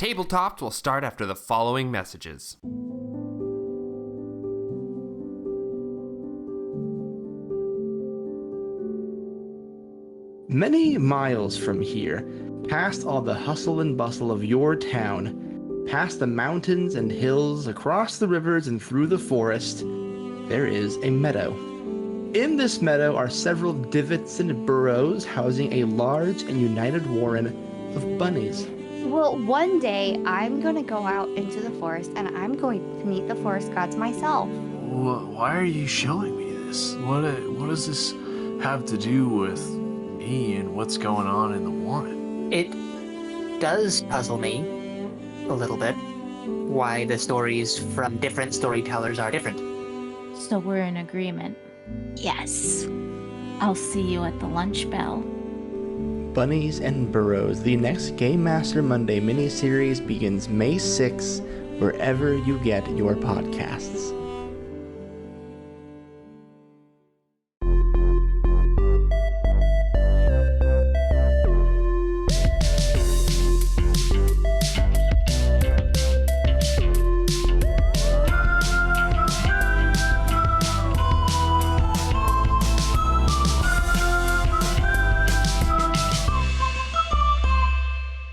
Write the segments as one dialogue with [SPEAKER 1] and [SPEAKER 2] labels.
[SPEAKER 1] Tabletopped will start after the following messages.
[SPEAKER 2] Many miles from here, past all the hustle and bustle of your town, past the mountains and hills, across the rivers and through the forest, there is a meadow. In this meadow are several divots and burrows housing a large and united warren of bunnies.
[SPEAKER 3] Well, one day I'm going to go out into the forest and I'm going to meet the forest gods myself.
[SPEAKER 4] Why are you showing me this? What does this have to do with me and what's going on in the warren?
[SPEAKER 5] It does puzzle me a little bit why the stories from different storytellers are different.
[SPEAKER 6] So we're in agreement.
[SPEAKER 3] Yes.
[SPEAKER 6] I'll see you at the lunch bell.
[SPEAKER 2] Bunnies and Burrows, the next Game Master Monday miniseries begins May 6th, wherever you get your podcasts.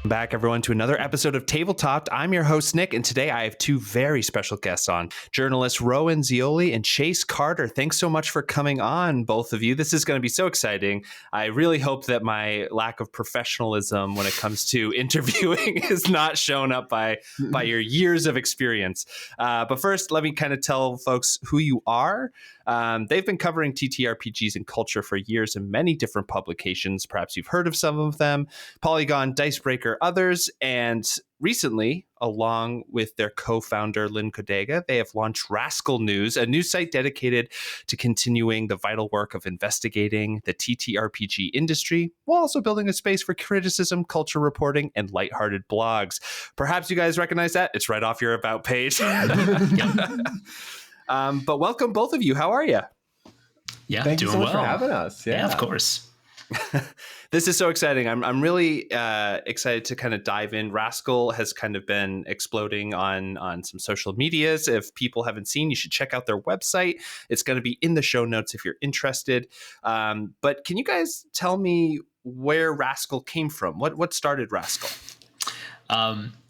[SPEAKER 1] Back, everyone, to another episode of Tabletopped. I'm your host, Nick, and today I have two very special guests on. Journalists Rowan, Zeoli, and Chase Carter. Thanks so much for coming on, both of you. This is going to be so exciting. I really hope that my lack of professionalism when it comes to interviewing is not shown up by your years of experience. But first, let me kind of tell folks who you are. They've been covering TTRPGs and culture for years in many different publications. Perhaps you've heard of some of them: Polygon, Dicebreaker, others. And recently, along with their co-founder Lynn Kodega, they have launched rascal.news, a news site dedicated to continuing the vital work of investigating the TTRPG industry, while also building a space for criticism, culture reporting, and lighthearted blogs. Perhaps you guys recognize that. It's right off your About page. But welcome, both of you. How are you?
[SPEAKER 7] Yeah,
[SPEAKER 8] thank you so much for having us.
[SPEAKER 7] Yeah, of course.
[SPEAKER 1] This is so exciting. I'm really excited to kind of dive in. Rascal has kind of been exploding on some social medias. If people haven't seen, you should check out their website. It's going to be in the show notes if you're interested. But can you guys tell me where Rascal came from? What started Rascal?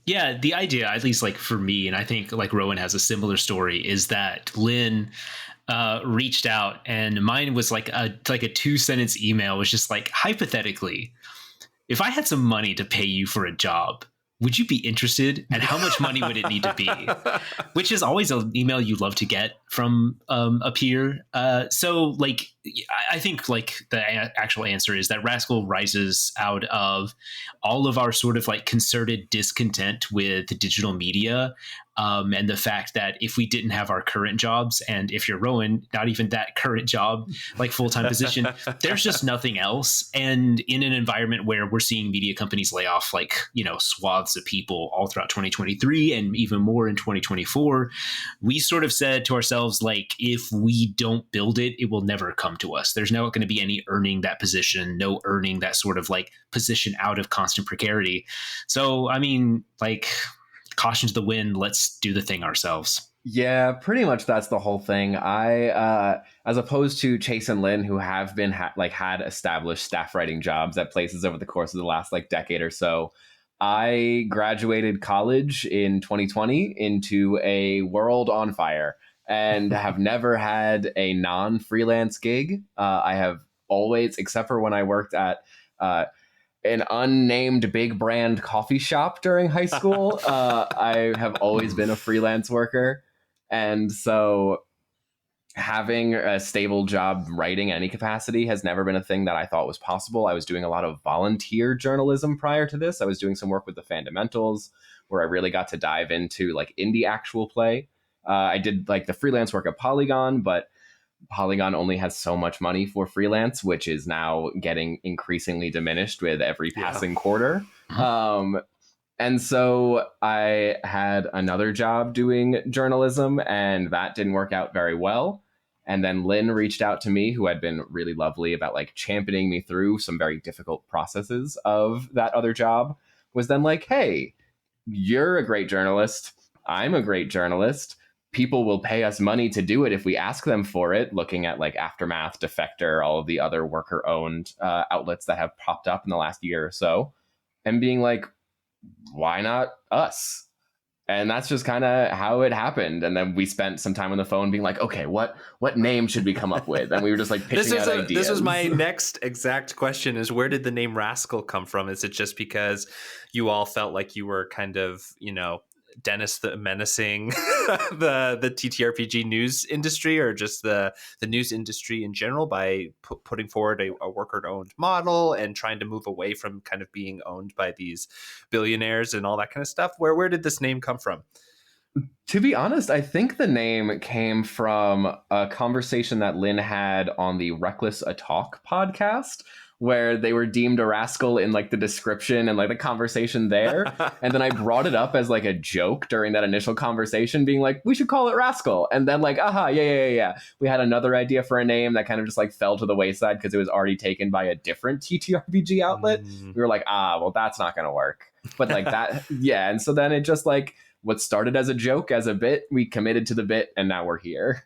[SPEAKER 7] Yeah, the idea, at least like for me, and I think like Rowan has a similar story, is that Lynn reached out, and mine was like a 2-sentence email, was just like, hypothetically, if I had some money to pay you for a job, would you be interested? And how much money would it need to be? Which is always an email you love to get from a peer. So like, I think like the actual answer is that Rascal rises out of all of our sort of like concerted discontent with digital media. And the fact that if we didn't have our current jobs, and if you're Rowan, not even that current job, like full-time position, there's just nothing else. And in an environment where we're seeing media companies lay off like, swaths of people all throughout 2023 and even more in 2024, we sort of said to ourselves, like, if we don't build it, it will never come to us. There's not going to be any earning that position, no earning that sort of like position out of constant precarity. So, I mean, like, caution to the wind, let's do the thing ourselves.
[SPEAKER 8] Yeah, pretty much that's the whole thing. I, as opposed to Chase and Lynn, who have been had established staff writing jobs at places over the course of the last decade or so, I graduated college in 2020 into a world on fire and have never had a non-freelance gig. I have always, except for when I worked at an unnamed big brand coffee shop during high school, I have always been a freelance worker. And so having a stable job writing any capacity has never been a thing that I thought was possible. I was doing a lot of volunteer journalism prior to this. I was doing some work with the Fundamentals, where I really got to dive into like indie actual play. I did like the freelance work at Polygon, but Polygon only has so much money for freelance, which is now getting increasingly diminished with every passing quarter. And so I had another job doing journalism, and that didn't work out very well. And then Lynn reached out to me, who had been really lovely about like championing me through some very difficult processes of that other job, was then like, hey, you're a great journalist. I'm a great journalist. People will pay us money to do it if we ask them for it, looking at like Aftermath, Defector, all of the other worker-owned outlets that have popped up in the last year or so, and being like, why not us? And that's just kind of how it happened. And then we spent some time on the phone being like, okay, what name should we come up with? And we were just like pitching out ideas.
[SPEAKER 1] This was my next exact question, is where did the name Rascal come from? Is it just because you all felt like you were kind of, Dennis the Menacing the TTRPG news industry, or just the news industry in general, by putting forward a worker-owned model and trying to move away from kind of being owned by these billionaires and all that kind of stuff? Where did this name come from?
[SPEAKER 8] To be honest, I think the name came from a conversation that Lynn had on the Reckless a Talk podcast, where they were deemed a rascal in like the description and like the conversation there. And then I brought it up as like a joke during that initial conversation, being like, we should call it Rascal. And then like, yeah. We had another idea for a name that kind of just like fell to the wayside because it was already taken by a different TTRPG outlet. We were like, well, that's not going to work. But like that, yeah. And so then it just like what started as a joke, as a bit, we committed to the bit, and now we're here.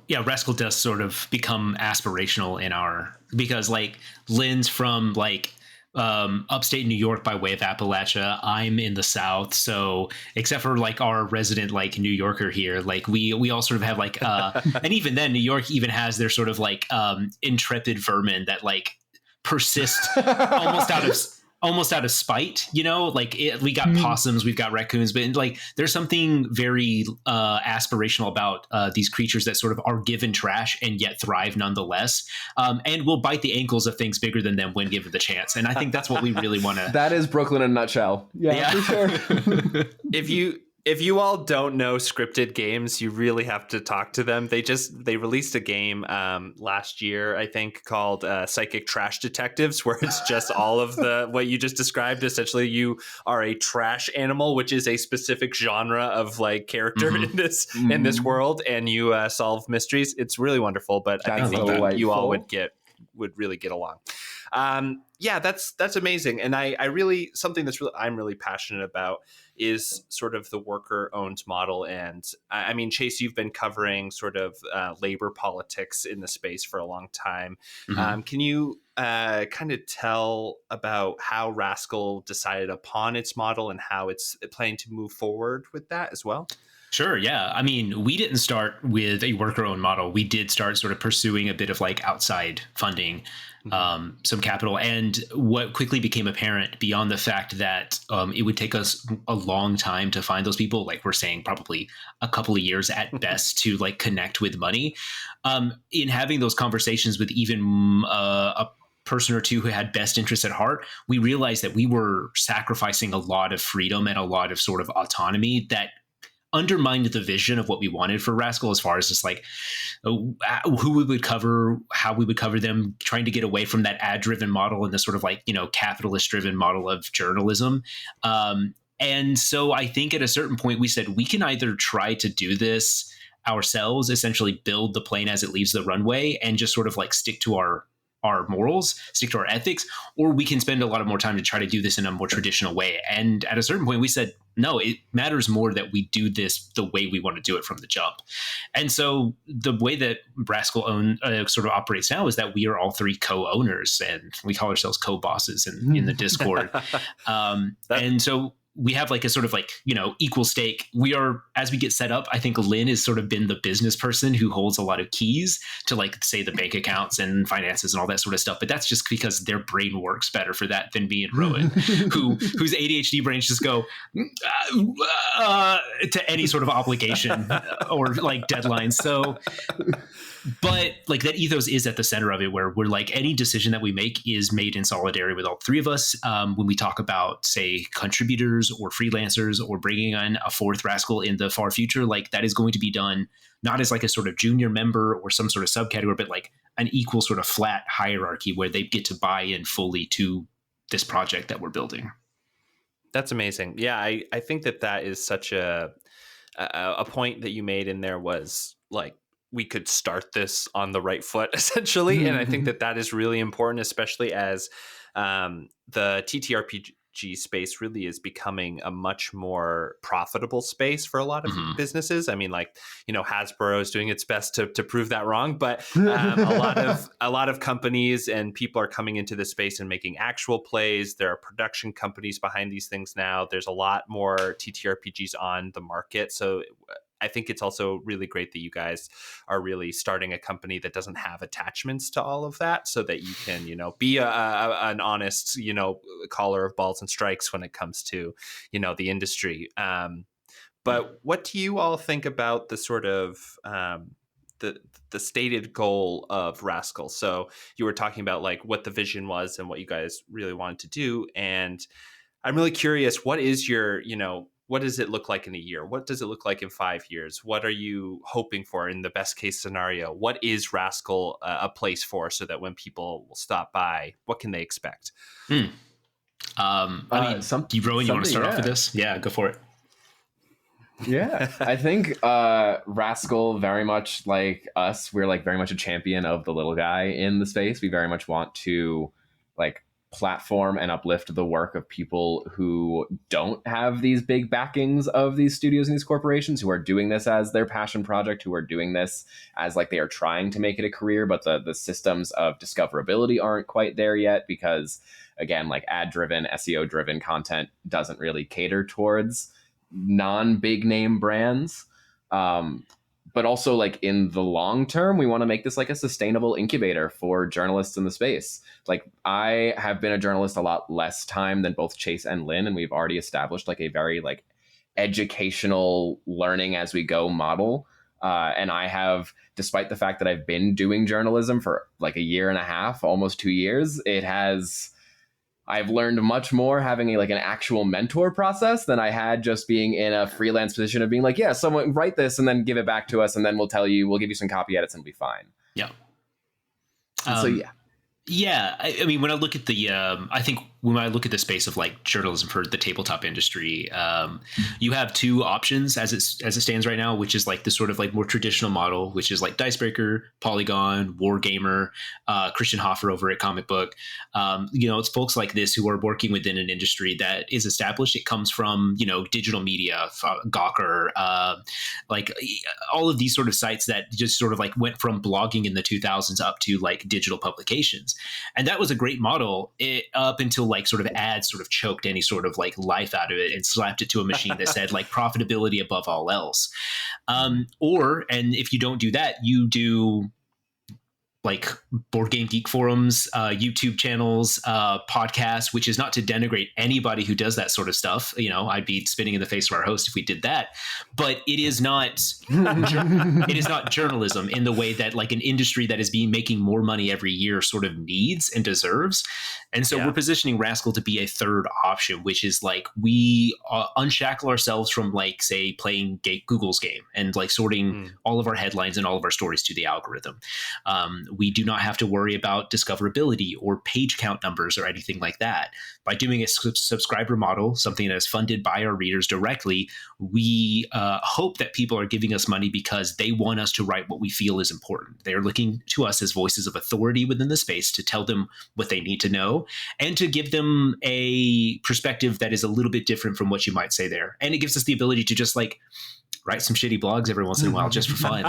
[SPEAKER 7] Yeah, Rascal does sort of become aspirational because like Lynn's from like upstate New York by way of Appalachia. I'm in the South, so except for like our resident like New Yorker here, like we all sort of have like and even then New York even has their sort of like intrepid vermin that like persist almost out of spite, like we got possums, we've got raccoons, but like there's something very aspirational about these creatures that sort of are given trash and yet thrive nonetheless, and will bite the ankles of things bigger than them when given the chance. And I think that's what we really want to.
[SPEAKER 8] That is Brooklyn in a nutshell. Yeah. For sure.
[SPEAKER 1] If you all don't know scripted games, you really have to talk to them. They released a game last year, I think, called Psychic Trash Detectives, where it's just all of what you just described. Essentially, you are a trash animal, which is a specific genre of like character in this world, and you solve mysteries. It's really wonderful, but I think that you all would really get along. Yeah, that's amazing. And I really, something I'm really passionate about is sort of the worker-owned model. And I mean, Chase, you've been covering sort of labor politics in the space for a long time. Can you kind of tell about how Rascal decided upon its model and how it's planning to move forward with that as well?
[SPEAKER 7] Sure. Yeah. I mean, we didn't start with a worker-owned model. We did start sort of pursuing a bit of like outside funding, some capital. And what quickly became apparent beyond the fact that it would take us a long time to find those people, like we're saying, probably a couple of years at best to like connect with money. In having those conversations with even a person or two who had best interests at heart, we realized that we were sacrificing a lot of freedom and a lot of sort of autonomy that undermined the vision of what we wanted for Rascal, as far as just like who we would cover, how we would cover them, trying to get away from that ad-driven model and the sort of like, capitalist-driven model of journalism. And so I think at a certain point we said we can either try to do this ourselves, essentially build the plane as it leaves the runway and just sort of like stick to our morals, stick to our ethics, or we can spend a lot of more time to try to do this in a more traditional way. And at a certain point we said, no, it matters more that we do this the way we want to do it from the jump. And so the way that Rascal sort of operates now is that we are all three co-owners, and we call ourselves co-bosses in the Discord. And so we have like a sort of like, equal stake. We are, as we get set up, I think Lynn has sort of been the business person who holds a lot of keys to like, say, the bank accounts and finances and all that sort of stuff. But that's just because their brain works better for that than me and Rowan, whose ADHD brains just go to any sort of obligation or like deadlines. So, but like that ethos is at the center of it, where we're like, any decision that we make is made in solidarity with all three of us. When we talk about, say, contributors or freelancers or bringing on a fourth Rascal in the far future, like that is going to be done not as like a sort of junior member or some sort of subcategory, but like an equal sort of flat hierarchy where they get to buy in fully to this project that we're building.
[SPEAKER 1] That's amazing. Yeah, I think that is such a point that you made in there, was like, we could start this on the right foot, essentially. And I think that is really important, especially as the TTRPG TTRPG space really is becoming a much more profitable space for a lot of businesses. I mean, like, Hasbro is doing its best to prove that wrong, but a lot of companies and people are coming into this space and making actual plays. There are production companies behind these things now. There's a lot more TTRPGs on the market. So I think it's also really great that you guys are really starting a company that doesn't have attachments to all of that, so that you can, be an honest, caller of balls and strikes when it comes to, the industry. But what do you all think about the sort of the stated goal of Rascal? So you were talking about like what the vision was and what you guys really wanted to do, and I'm really curious, what is your, what does it look like in a year? What does it look like in 5 years? What are you hoping for in the best case scenario? What is Rascal a place for, so that when people will stop by, what can they expect?
[SPEAKER 7] I mean, Rowan, you want to start off with this? Yeah, go for it.
[SPEAKER 8] Yeah, I think Rascal, very much like us, we're like very much a champion of the little guy in the space. We very much want to like platform and uplift the work of people who don't have these big backings of these studios and these corporations, who are doing this as their passion project, who are doing this as like they are trying to make it a career, but the systems of discoverability aren't quite there yet, because again, like ad driven, SEO driven content doesn't really cater towards non-big name brands. But also, like, in the long term, we want to make this like a sustainable incubator for journalists in the space. Like, I have been a journalist a lot less time than both Chase and Lynn, and we've already established like a very like educational learning as we go model. And I have, despite the fact that I've been doing journalism for like a year and a half, almost 2 years, I've learned much more having an actual mentor process than I had just being in a freelance position of being like, yeah, someone write this and then give it back to us, and then we'll give you some copy edits and it'll be fine.
[SPEAKER 7] Yeah.
[SPEAKER 8] So yeah.
[SPEAKER 7] Yeah, I mean, when I look at I think when I look at the space of like journalism for the tabletop industry, you have two options as it stands right now, which is like the sort of like more traditional model, which is like Dicebreaker, Polygon, Wargamer, Christian Hoffer over at Comic Book. It's folks like this who are working within an industry that is established. It comes from digital media, Gawker, like all of these sort of sites that just sort of like went from blogging in the 2000s up to like digital publications. And that was a great model up until like sort of ads sort of choked any sort of like life out of it and slapped it to a machine that said like profitability above all else. And if you don't do that, you do like Board Game Geek forums, YouTube channels, podcasts, which is not to denigrate anybody who does that sort of stuff. I'd be spitting in the face of our host if we did that, but it is not, it is not journalism in the way that like an industry that is making more money every year sort of needs and deserves. And so we're positioning Rascal to be a third option, which is like we unshackle ourselves from like, say, playing Google's game and like sorting all of our headlines and all of our stories to the algorithm. We do not have to worry about discoverability or page count numbers or anything like that. By doing a subscriber model, something that is funded by our readers directly, we hope that people are giving us money because they want us to write what we feel is important. They are looking to us as voices of authority within the space to tell them what they need to know and to give them a perspective that is a little bit different from what you might say there. And it gives us the ability to just like write some shitty blogs every once in a while just for fun.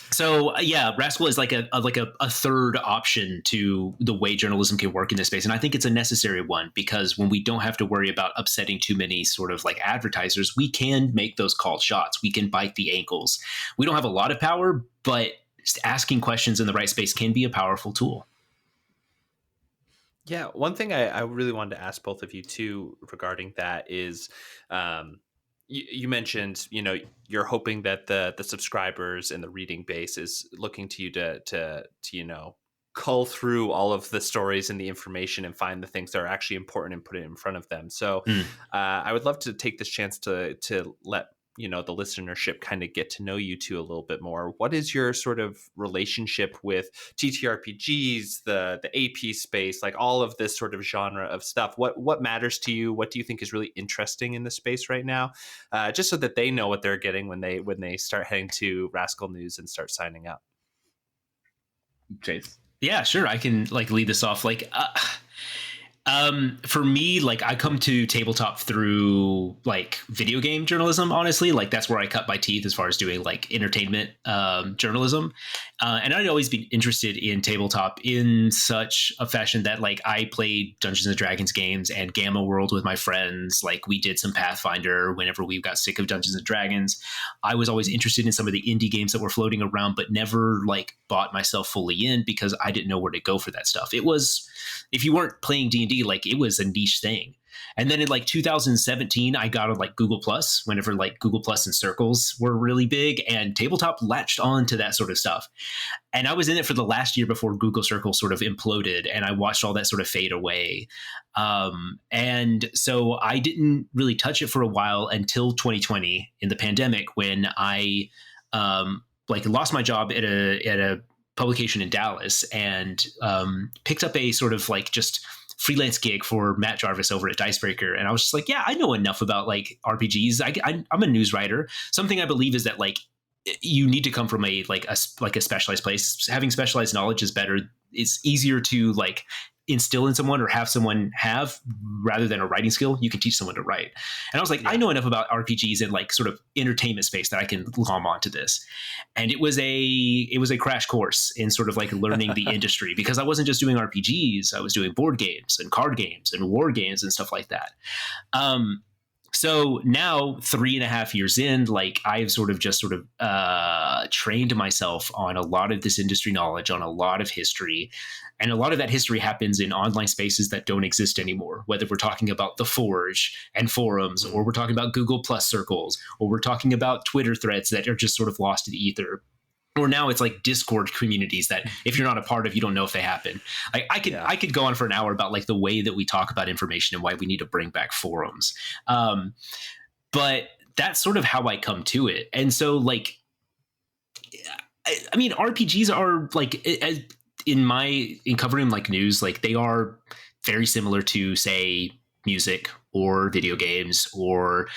[SPEAKER 7] So yeah, Rascal is like a third option to the way journalism can work in this space. And I think it's a necessary one, because when we don't have to worry about upsetting too many sort of like advertisers, we can make those called shots. We can bite the ankles. We don't have a lot of power, but just asking questions in the right space can be a powerful tool.
[SPEAKER 1] Yeah, one thing I really wanted to ask both of you too regarding that is, you mentioned, you're hoping that the subscribers and the reading base is looking to you to cull through all of the stories and the information and find the things that are actually important and put it in front of them. So I would love to take this chance to let the listenership kind of get to know you two a little bit more. What is your sort of relationship with TTRPGs, the AP space, like all of this sort of genre of stuff? What matters to you? What do you think is really interesting in the space right now? Just so that they know what they're getting when they start heading to Rascal News and start signing up.
[SPEAKER 8] Chase.
[SPEAKER 7] Yeah, sure. I can like lead this off. Like, For me, like I come to tabletop through like video game journalism, honestly. Like that's where I cut my teeth as far as doing like entertainment journalism. And I'd always been interested in tabletop in such a fashion that like I played Dungeons and Dragons games and Gamma World with my friends. Like we did some Pathfinder whenever we got sick of Dungeons and Dragons. I was always interested in some of the indie games that were floating around, but never like bought myself fully in because I didn't know where to go for that stuff. It was, if you weren't playing D&D, like it was a niche thing. And then in like 2017, I got on like Google Plus whenever like Google Plus and Circles were really big, and tabletop latched on to that sort of stuff. And I was in it for the last year before Google Circle sort of imploded, and I watched all that sort of fade away. And so I didn't really touch it for a while until 2020 in the pandemic, when I like lost my job at a publication in Dallas and picked up a sort of like just freelance gig for Matt Jarvis over at Dicebreaker. And I was just like, yeah, I know enough about like RPGs. I'm a news writer. Something I believe is that like you need to come from a specialized place. Having specialized knowledge is better. It's easier to like instill in someone or have someone have, rather than a writing skill. You can teach someone to write. And I was like, I know enough about RPGs and like sort of entertainment space that I can glom onto this. And it was a crash course in sort of like learning the industry, because I wasn't just doing RPGs. I was doing board games and card games and war games and stuff like that. So now 3.5 years in, like I've sort of trained myself on a lot of this industry knowledge, on a lot of history. And a lot of that history happens in online spaces that don't exist anymore, whether we're talking about the Forge and forums, or we're talking about Google Plus circles, or we're talking about Twitter threads that are just sort of lost in the ether. Or now it's like Discord communities that if you're not a part of, you don't know if they happen. Like I could go on for an hour about like the way that we talk about information and why we need to bring back forums. But that's sort of how I come to it. And so like, I mean, RPGs are like, in covering like news, like they are very similar to say music or video games or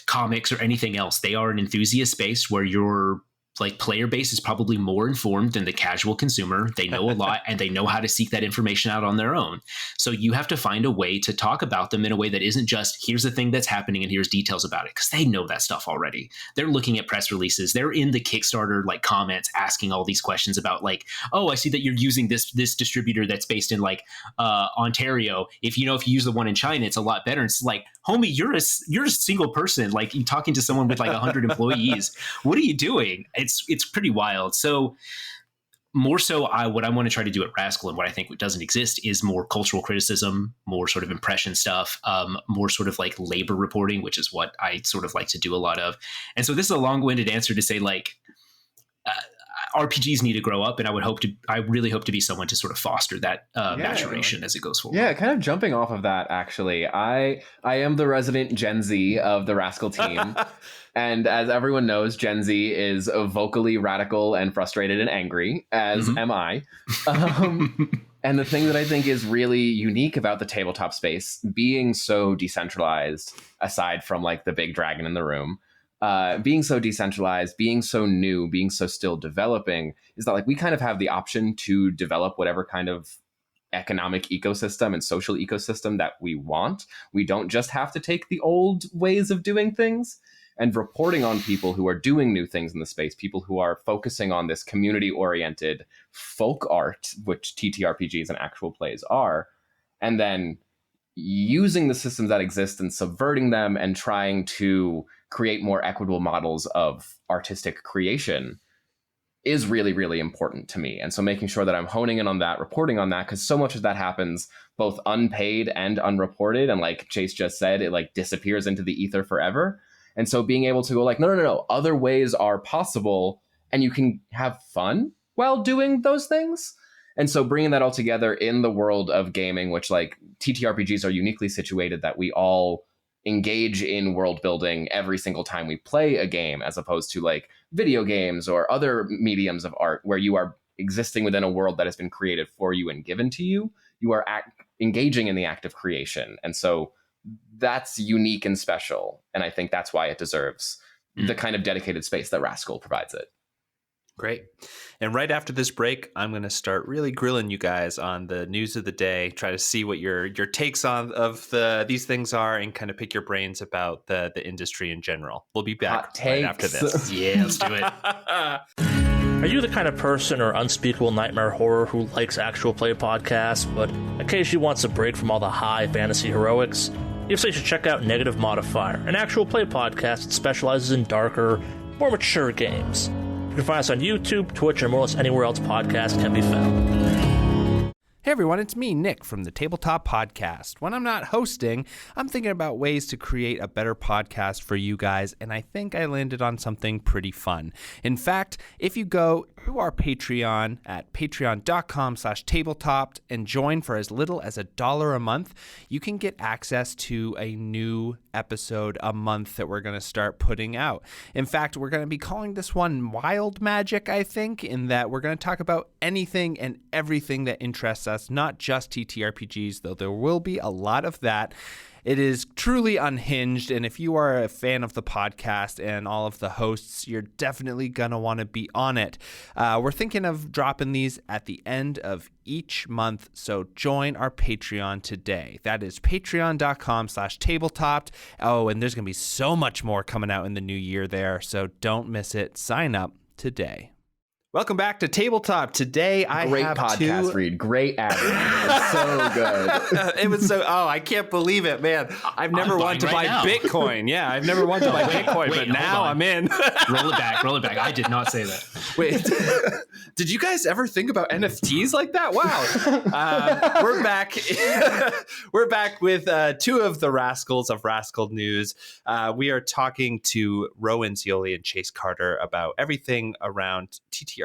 [SPEAKER 7] comics or anything else. They are an enthusiast space where your like player base is probably more informed than the casual consumer. They know a lot and they know how to seek that information out on their own. So you have to find a way to talk about them in a way that isn't just here's the thing that's happening and here's details about it, because they know that stuff already. They're looking at press releases. They're in the Kickstarter like comments asking all these questions about like, oh, I see that you're using this distributor that's based in like Ontario. If you use the one in China, it's a lot better. And it's like, homie, you're a single person. Like you talking to someone with like 100 employees. What are you doing? It's pretty wild. So more so what I want to try to do at Rascal, and what I think doesn't exist, is more cultural criticism, more sort of impression stuff, more sort of like labor reporting, which is what I sort of like to do a lot of. And so this is a long-winded answer to say like RPGs need to grow up, and I really hope to be someone to sort of foster that maturation as it goes forward.
[SPEAKER 8] Yeah, kind of jumping off of that, actually, I am the resident Gen Z of the Rascal team. And as everyone knows, Gen Z is vocally radical and frustrated and angry, as am I. And the thing that I think is really unique about the tabletop space, being so decentralized, aside from like the big dragon in the room, being so decentralized, being so new, being so still developing, is that like we kind of have the option to develop whatever kind of economic ecosystem and social ecosystem that we want. We don't just have to take the old ways of doing things. And reporting on people who are doing new things in the space, people who are focusing on this community-oriented folk art, which TTRPGs and actual plays are, and then using the systems that exist and subverting them and trying to create more equitable models of artistic creation is really, really important to me. And so making sure that I'm honing in on that, reporting on that, because so much of that happens both unpaid and unreported. And like Chase just said, it like disappears into the ether forever. And so being able to go like, no, other ways are possible and you can have fun while doing those things. And so bringing that all together in the world of gaming, which like TTRPGs are uniquely situated that we all engage in world building every single time we play a game, as opposed to like video games or other mediums of art where you are existing within a world that has been created for you and given to you. You are engaging in the act of creation. And so that's unique and special. And I think that's why it deserves the kind of dedicated space that Rascal provides it.
[SPEAKER 1] Great. And right after this break, I'm going to start really grilling you guys on the news of the day, try to see what your takes on of these things are, and kind of pick your brains about the industry in general. We'll be back right after this.
[SPEAKER 7] Yeah, let's do it.
[SPEAKER 9] Are you the kind of person or unspeakable nightmare horror who likes actual play podcasts, but occasionally wants a break from all the high fantasy heroics? If so, you should check out Negative Modifier, an actual play podcast that specializes in darker, more mature games. You can find us on YouTube, Twitch, and more or less anywhere else podcasts can be found.
[SPEAKER 1] Hey everyone, it's me, Nick, from the Tabletop Podcast. When I'm not hosting, I'm thinking about ways to create a better podcast for you guys, and I think I landed on something pretty fun. In fact, if you go to our Patreon at patreon.com/tabletop and join for as little as $1 a month, you can get access to a new episode a month that we're going to start putting out. In fact, we're going to be calling this one Wild Magic, I think, in that we're going to talk about anything and everything that interests us, not just TTRPGs, though there will be a lot of that. It is truly unhinged, and if you are a fan of the podcast and all of the hosts, you're definitely going to want to be on it. We're thinking of dropping these at the end of each month, so join our Patreon today. That is patreon.com/tabletop. Oh, and there's going to be so much more coming out in the new year there, so don't miss it. Sign up today. Welcome back to Tabletop. Today I
[SPEAKER 8] Great
[SPEAKER 1] have
[SPEAKER 8] podcast read. Great ad read. It's so good.
[SPEAKER 1] It was so, I can't believe it, man. I've never wanted to buy Bitcoin. Yeah, I've never wanted to buy Bitcoin, but now I'm in.
[SPEAKER 7] Roll it back. I did not say that.
[SPEAKER 1] Wait, did you guys ever think about NFTs like that? Wow. We're back. We're back with two of the rascals of Rascal News. We are talking to Rowan, Zeoli, and Chase Carter about everything around TTRPG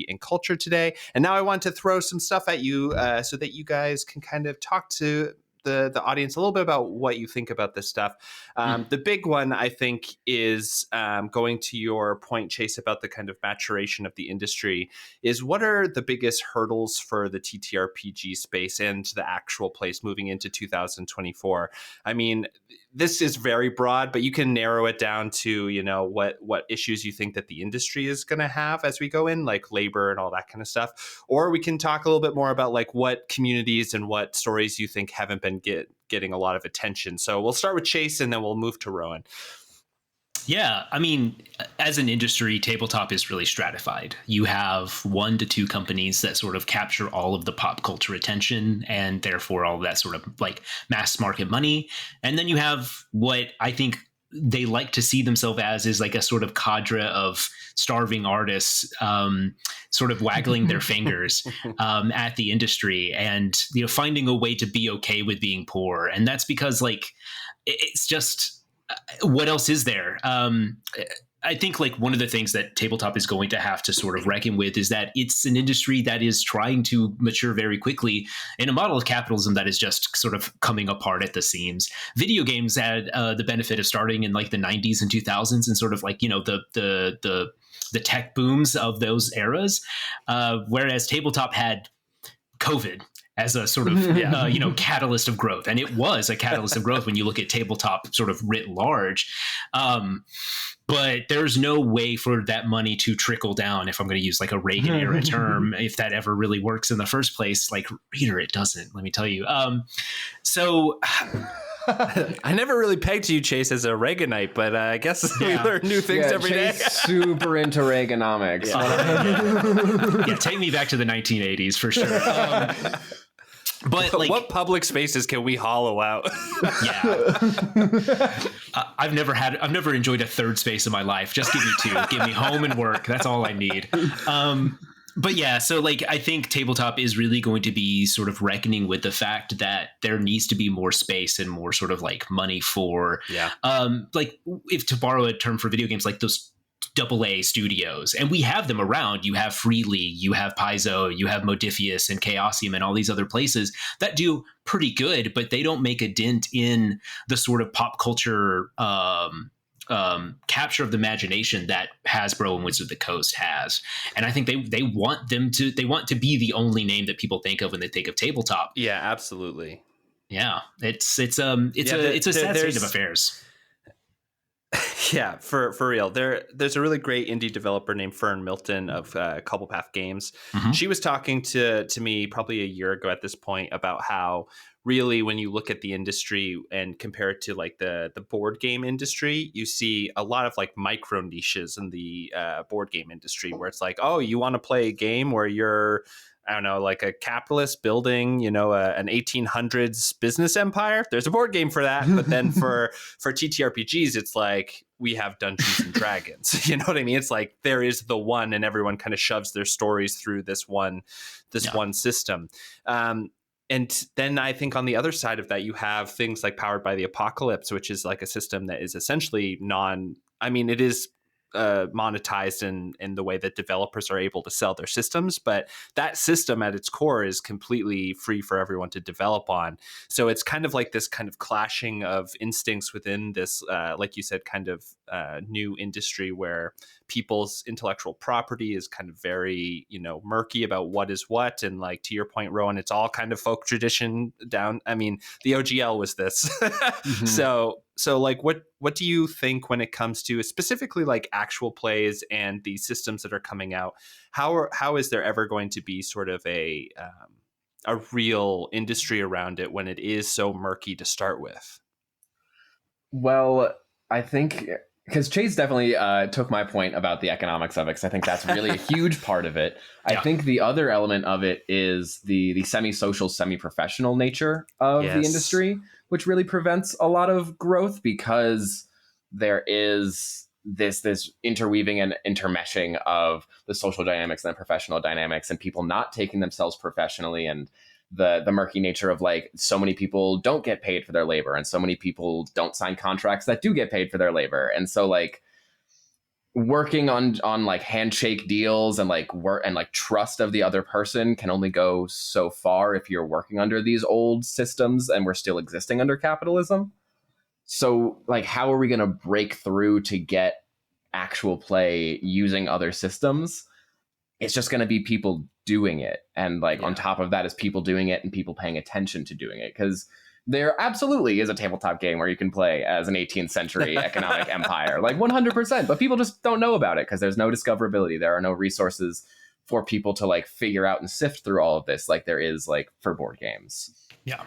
[SPEAKER 1] and culture today. And now I want to throw some stuff at you so that you guys can kind of talk to the audience a little bit about what you think about this stuff. The big one, I think, is going to your point, Chase, about the kind of maturation of the industry, is what are the biggest hurdles for the TTRPG space and the actual place moving into 2024? I mean, this is very broad, but you can narrow it down to, you know, what issues you think that the industry is going to have as we go in, like labor and all that kind of stuff. Or we can talk a little bit more about like what communities and what stories you think haven't been getting a lot of attention. So we'll start with Chase and then we'll move to Rowan.
[SPEAKER 7] Yeah, I mean, as an industry, tabletop is really stratified. You have 1 to 2 companies that sort of capture all of the pop culture attention and therefore all of that sort of like mass market money. And then you have what I think they like to see themselves as is like a sort of cadre of starving artists sort of waggling their fingers at the industry and, you know, finding a way to be okay with being poor. And that's because like it's just... what else is there? I think like one of the things that tabletop is going to have to sort of reckon with is that it's an industry that is trying to mature very quickly in a model of capitalism that is just sort of coming apart at the seams. Video games had the benefit of starting in like the 90s and 2000s and sort of like, you know, the tech booms of those eras, whereas tabletop had COVID as a sort of, you know, catalyst of growth. And it was a catalyst of growth when you look at tabletop sort of writ large. But there's no way for that money to trickle down, if I'm going to use like a Reagan era term, if that ever really works in the first place. Like, reader, it doesn't, let me tell you. So...
[SPEAKER 1] I never really pegged you, Chase, as a Reaganite, but I guess we learn new things every
[SPEAKER 8] Chase
[SPEAKER 1] day.
[SPEAKER 8] Super into Reaganomics.
[SPEAKER 7] Yeah, take me back to the 1980s for sure. But like,
[SPEAKER 1] what public spaces can we hollow out?
[SPEAKER 7] Yeah, I've never enjoyed a third space in my life. Just give me 2. Give me home and work. That's all I need. But yeah, so like I think tabletop is really going to be sort of reckoning with the fact that there needs to be more space and more sort of like money for, like if to borrow a term for video games, like those AA studios, and we have them around. You have Freely, you have Paizo, you have Modifius and Chaosium and all these other places that do pretty good, but they don't make a dent in the sort of pop culture capture of the imagination that Hasbro and Wizards of the Coast has. And I think they want to be the only name that people think of when they think of tabletop.
[SPEAKER 1] Yeah, absolutely.
[SPEAKER 7] Yeah, it's a sad state of affairs.
[SPEAKER 1] Yeah, for real. There's a really great indie developer named Fern Milton of Cobblepath Games.
[SPEAKER 7] Mhm.
[SPEAKER 1] She was talking to me probably a year ago at this point about how really when you look at the industry and compare it to like the board game industry, you see a lot of like micro niches in the board game industry where it's like, oh, you want to play a game where you're, I don't know, like a capitalist building, you know, an 1800s business empire. There's a board game for that. But then for TTRPGs, it's like we have Dungeons and Dragons. You know what I mean? It's like there is the one, and everyone kind of shoves their stories through this one system. And then I think on the other side of that, you have things like Powered by the Apocalypse, which is like a system that is essentially it is monetized in the way that developers are able to sell their systems, but that system at its core is completely free for everyone to develop on. So it's kind of like this kind of clashing of instincts within this, like you said, kind of new industry where people's intellectual property is kind of very, you know, murky about what is what. And like, to your point, Rowan, it's all kind of folk tradition down. I mean, the OGL was this. Mm-hmm. So like, what do you think when it comes to specifically like actual plays and the systems that are coming out? How is there ever going to be sort of a real industry around it when it is so murky to start with?
[SPEAKER 8] Well, I think because Chase definitely took my point about the economics of it, because I think that's really a huge part of it. Yeah. I think the other element of it is the semi-social, semi-professional nature of the industry, which really prevents a lot of growth because there is this interweaving and intermeshing of the social dynamics and the professional dynamics, and people not taking themselves professionally, and the murky nature of like so many people don't get paid for their labor, and so many people don't sign contracts that do get paid for their labor. And so like working on like handshake deals and like work and like trust of the other person can only go so far if you're working under these old systems and we're still existing under capitalism. So like, how are we going to break through to get actual play using other systems? It's just going to be people doing it. And like on top of that is people doing it and people paying attention to doing it. Because there absolutely is a tabletop game where you can play as an 18th century economic empire, like 100%. But people just don't know about it because there's no discoverability. There are no resources for people to like figure out and sift through all of this like there is like for board games.
[SPEAKER 7] Yeah.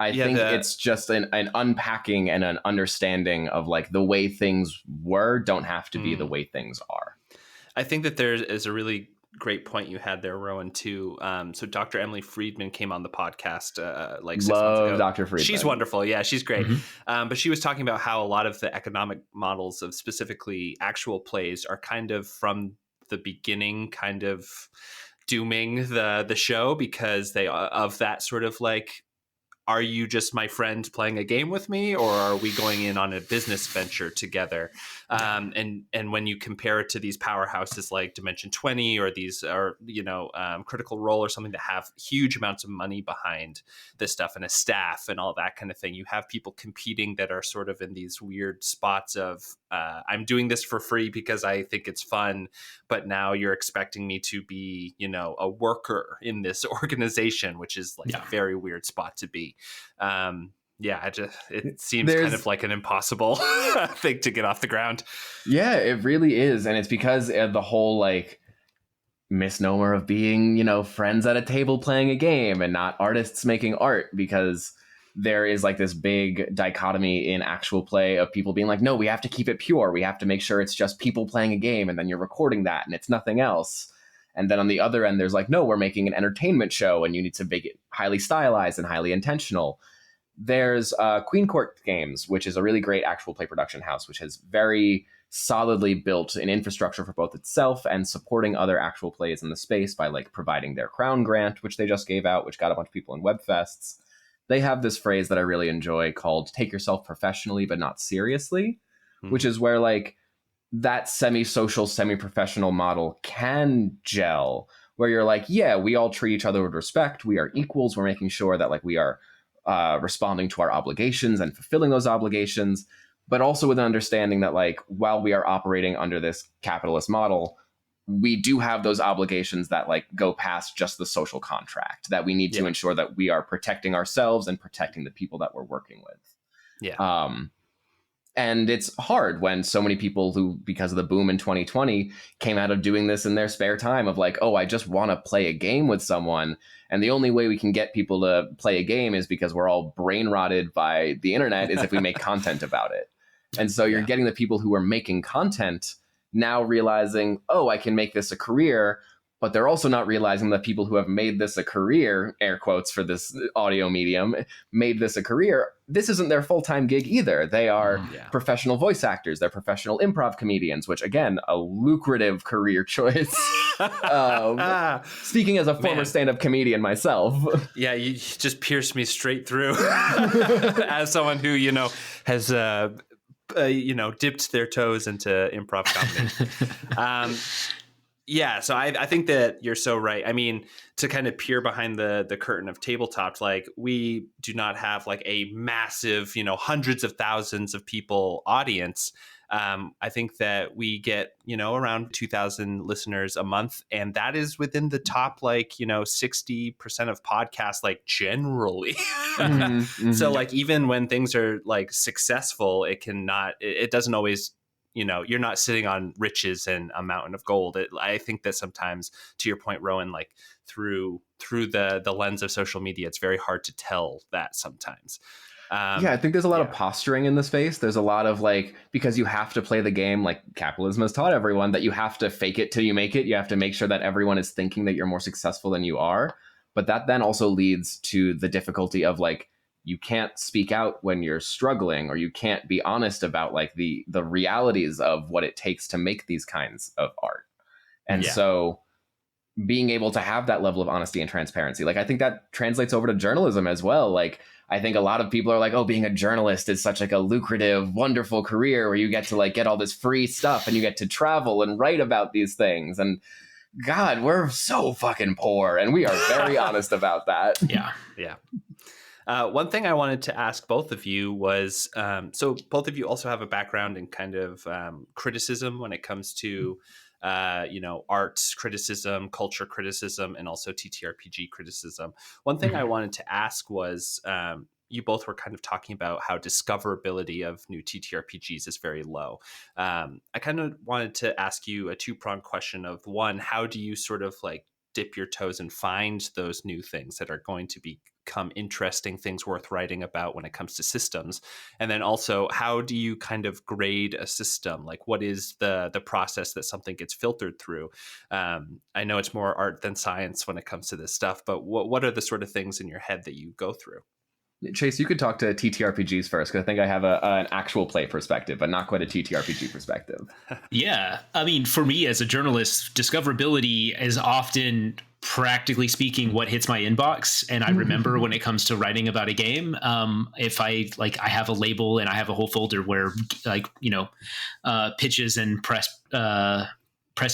[SPEAKER 8] I think it's just an unpacking and an understanding of like the way things were don't have to be the way things are.
[SPEAKER 1] I think that there is a really great point you had there, Rowan, too. So Dr. Emily Friedman came on the podcast like 6 months ago.
[SPEAKER 8] Dr. Friedman.
[SPEAKER 1] She's wonderful. Yeah, she's great. Mm-hmm. But she was talking about how a lot of the economic models of specifically actual plays are kind of from the beginning kind of dooming the show because they of that sort of like, are you just my friend playing a game with me, or are we going in on a business venture together? And when you compare it to these powerhouses like Dimension 20 or these are, you know, Critical Role or something that have huge amounts of money behind this stuff and a staff and all that kind of thing, you have people competing that are sort of in these weird spots of I'm doing this for free because I think it's fun, but now you're expecting me to be, you know, a worker in this organization, which is like a very weird spot to be. It seems kind of like an impossible thing to get off the ground.
[SPEAKER 8] Yeah, it really is. And it's because of the whole like misnomer of being, you know, friends at a table playing a game and not artists making art, because there is like this big dichotomy in actual play of people being like, no, we have to keep it pure. We have to make sure it's just people playing a game, and then you're recording that and it's nothing else. And then on the other end, there's like, no, we're making an entertainment show and you need to make it highly stylized and highly intentional. There's Queen Court Games, which is a really great actual play production house, which has very solidly built an infrastructure for both itself and supporting other actual plays in the space by like providing their Crown Grant, which they just gave out, which got a bunch of people in webfests. They have this phrase that I really enjoy called take yourself professionally, but not seriously, which is where like that semi-social, semi-professional model can gel, where you're like, yeah, we all treat each other with respect. We are equals. We're making sure that like we are responding to our obligations and fulfilling those obligations, but also with an understanding that like while we are operating under this capitalist model, we do have those obligations that like go past just the social contract, that we need to ensure that we are protecting ourselves and protecting the people that we're working with. And it's hard when so many people who, because of the boom in 2020, came out of doing this in their spare time of like, oh, I just want to play a game with someone. And the only way we can get people to play a game is because we're all brain rotted by the internet, is if we make content about it. And so you're getting the people who are making content now realizing, oh, I can make this a career. But they're also not realizing that people who have made this a career, air quotes for this audio medium, made this a career. This isn't their full-time gig either. They are professional voice actors. They're professional improv comedians, which, again, a lucrative career choice. Speaking as a former stand-up comedian myself.
[SPEAKER 1] Yeah, you just pierced me straight through as someone who, has, dipped their toes into improv comedy. Yeah, so I think that you're so right. I mean, to kind of peer behind the curtain of tabletop, like we do not have like a massive, hundreds of thousands of people audience. I think that we get, around 2,000 listeners a month, and that is within the top, 60% of podcasts, like generally. So like even when things are like successful, it doesn't always, you're not sitting on riches and a mountain of gold. I think that sometimes, to your point, Rowan, like through the lens of social media, it's very hard to tell that sometimes.
[SPEAKER 8] I think there's a lot of posturing in the space. There's a lot of because you have to play the game, like capitalism has taught everyone, that you have to fake it till you make it. You have to make sure that everyone is thinking that you're more successful than you are. But that then also leads to the difficulty of you can't speak out when you're struggling, or you can't be honest about the realities of what it takes to make these kinds of art. And so being able to have that level of honesty and transparency, I think that translates over to journalism as well. I think a lot of people are like, oh, being a journalist is such a lucrative, wonderful career where you get to get all this free stuff and you get to travel and write about these things. And God, we're so fucking poor, and we are very honest about that.
[SPEAKER 1] Yeah. One thing I wanted to ask both of you was, so both of you also have a background in kind of criticism when it comes to, arts criticism, culture criticism, and also TTRPG criticism. One thing I wanted to ask was, you both were kind of talking about how discoverability of new TTRPGs is very low. I kind of wanted to ask you a two-pronged question of, one, how do you sort of dip your toes and find those new things that are going to become interesting things worth writing about when it comes to systems? And then also, how do you kind of grade a system? What is the process that something gets filtered through? I know it's more art than science when it comes to this stuff, but what are the sort of things in your head that you go through?
[SPEAKER 8] Chase, you could talk to TTRPGs first, because I think I have an actual play perspective, but not quite a TTRPG perspective.
[SPEAKER 7] Yeah. I mean, for me as a journalist, discoverability is often, practically speaking, what hits my inbox. And I remember when it comes to writing about a game, if I have a label and I have a whole folder where pitches and press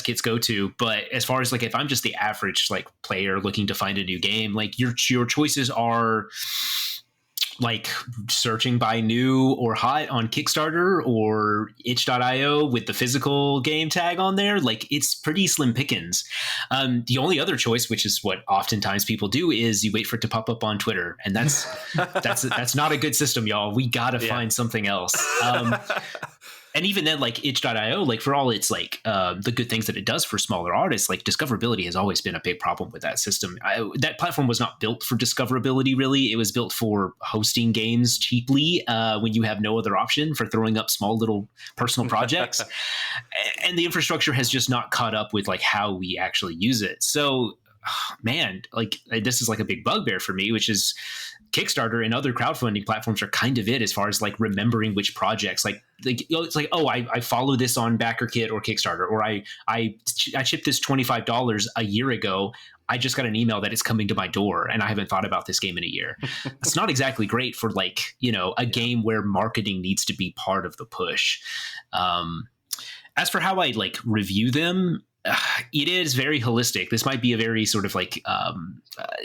[SPEAKER 7] kits go to. But as far as if I'm just the average player looking to find a new game, your choices are searching by new or hot on Kickstarter or itch.io with the physical game tag on there. It's pretty slim pickings. The only other choice, which is what oftentimes people do, is you wait for it to pop up on Twitter. And that's not a good system, y'all. We got to find something else. And even then, itch.io, for all its the good things that it does for smaller artists, discoverability has always been a big problem with that system. That platform was not built for discoverability, really. It was built for hosting games cheaply when you have no other option, for throwing up small little personal projects. And the infrastructure has just not caught up with how we actually use it. So, man, this is a big bugbear for me, which is Kickstarter and other crowdfunding platforms are kind of it as far as remembering which projects. It's I follow this on BackerKit or Kickstarter, or I shipped this $25 a year ago. I just got an email that it's coming to my door, and I haven't thought about this game in a year. It's not exactly great for a game where marketing needs to be part of the push. As for how I review them, it is very holistic. This might be a very sort of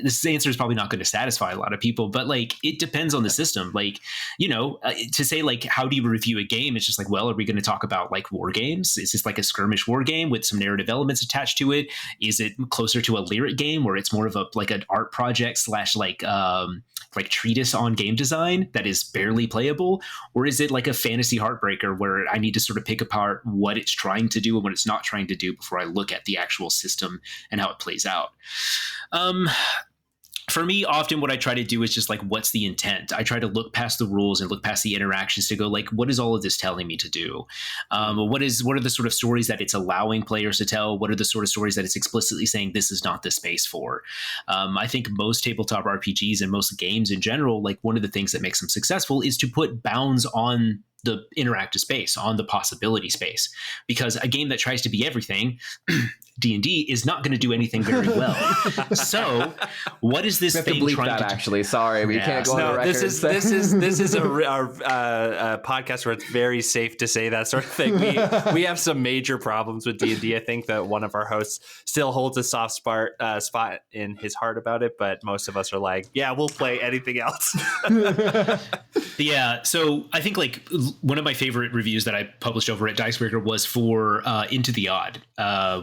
[SPEAKER 7] this answer is probably not going to satisfy a lot of people, but it depends on the system. To say how do you review a game? It's just well, are we going to talk about war games? Is this a skirmish war game with some narrative elements attached to it? Is it closer to a lyric game where it's more of an art project / like treatise on game design that is barely playable, or is it like a fantasy heartbreaker where I need to sort of pick apart what it's trying to do and what it's not trying to do before I look at the actual system and how it plays out? For me, often what I try to do is just like, what's the intent? I try to look past the rules and look past the interactions to go like, what is all of this telling me to do? What are the sort of stories that it's allowing players to tell? What are the sort of stories that it's explicitly saying this is not the space for? I think most tabletop RPGs and most games in general, like one of the things that makes them successful is to put bounds on the interactive space, on the possibility space, because a game that tries to be everything, D&D, is not going to do anything very well. So what is this thing trying to do?
[SPEAKER 8] Actually, sorry, we can't go on the record.
[SPEAKER 1] This is a podcast where it's very safe to say that sort of thing. We have some major problems with D&D. I think that one of our hosts still holds a soft spot in his heart about it, but most of us are like, yeah, we'll play anything else.
[SPEAKER 7] Yeah, so I think like one of my favorite reviews that I published over at Dicebreaker was for Into the Odd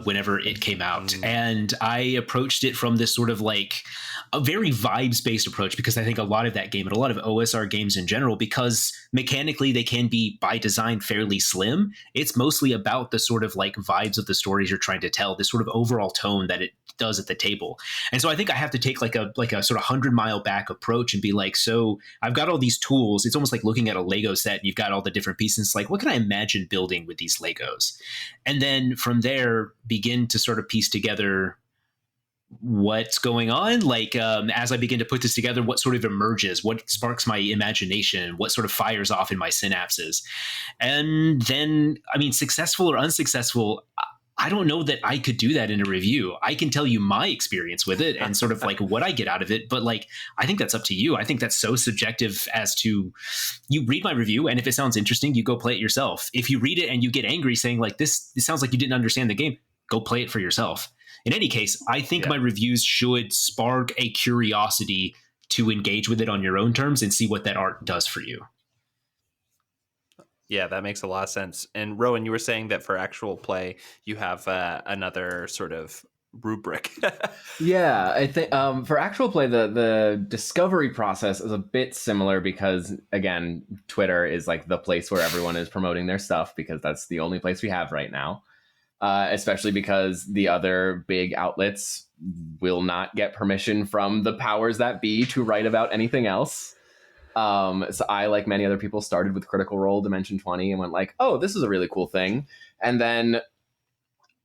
[SPEAKER 7] whenever it came out. And I approached it from this sort of like a very vibes-based approach, because I think a lot of that game and a lot of OSR games in general, because mechanically they can be by design fairly slim, it's mostly about the sort of like vibes of the stories you're trying to tell, this sort of overall tone that it does at the table. And so I think I have to take like a sort of 100-mile back approach and be like, so I've got all these tools. It's almost like looking at a Lego set and you've got all the different pieces. It's like, what can I imagine building with these Legos? And then from there begin to sort of piece together what's going on. Like as I begin to put this together, what sort of emerges, what sparks my imagination, what sort of fires off in my synapses. And then, I mean, successful or unsuccessful, I don't know that I could do that in a review. I can tell you my experience with it and sort of like what I get out of it. But like, I think that's up to you. I think that's so subjective as to, you read my review, and if it sounds interesting, you go play it yourself. If you read it and you get angry saying like, this sounds like you didn't understand the game, go play it for yourself. In any case, I think my reviews should spark a curiosity to engage with it on your own terms and see what that art does for you.
[SPEAKER 1] Yeah, that makes a lot of sense. And Rowan, you were saying that for actual play, you have another sort of rubric.
[SPEAKER 8] Yeah, I think for actual play, the discovery process is a bit similar because, again, Twitter is like the place where everyone is promoting their stuff because that's the only place we have right now. Especially because the other big outlets will not get permission from the powers that be to write about anything else. So I, like many other people, started with Critical Role Dimension 20 and went like, oh, this is a really cool thing. And then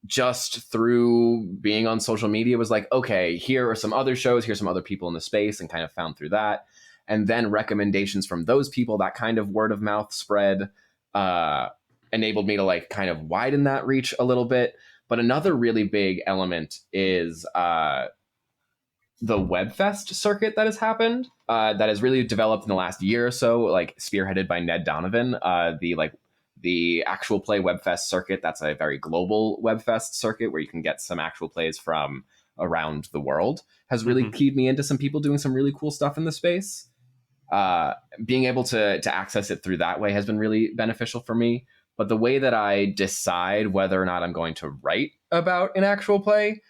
[SPEAKER 8] just through being on social media was like, okay, here are some other shows, here's some other people in the space, and kind of found through that. And then recommendations from those people, that kind of word of mouth spread, enabled me to like kind of widen that reach a little bit. But another really big element is the Webfest circuit that has happened, that has really developed in the last year or so, like spearheaded by Ned Donovan. The actual play Webfest circuit, that's a very global Webfest circuit where you can get some actual plays from around the world, has really keyed me into some people doing some really cool stuff in the space. Being able to access it through that way has been really beneficial for me. But the way that I decide whether or not I'm going to write about an actual play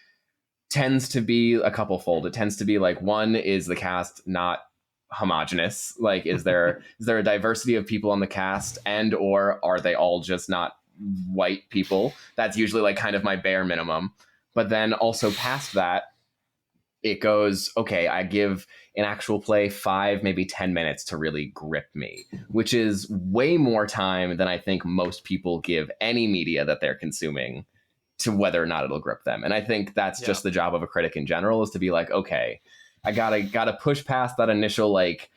[SPEAKER 8] tends to be a couple fold. It tends to be like, one, is the cast not homogenous? Like, is there a diversity of people on the cast, and or are they all just not white people? That's usually like kind of my bare minimum. But then also past that, it goes, okay, I give an actual play 5, maybe 10 minutes to really grip me, which is way more time than I think most people give any media that they're consuming to whether or not it'll grip them. And I think that's just the job of a critic in general, is to be like, okay, I gotta push past that initial like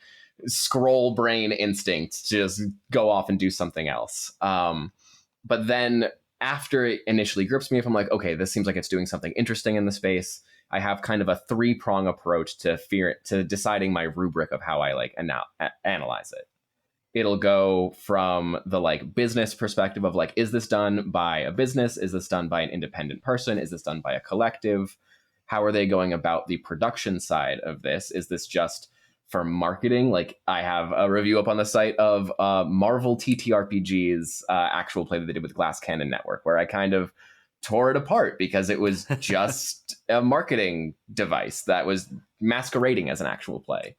[SPEAKER 8] scroll brain instinct to just go off and do something else. But then after it initially grips me, if I'm like, okay, this seems like it's doing something interesting in the space, I have kind of a 3-prong approach to deciding my rubric of how I like analyze it. It'll go from the like business perspective of like, is this done by a business? Is this done by an independent person? Is this done by a collective? How are they going about the production side of this? Is this just for marketing? Like, I have a review up on the site of Marvel TTRPG's actual play that they did with Glass Cannon Network, where I kind of tore it apart because it was just a marketing device that was masquerading as an actual play.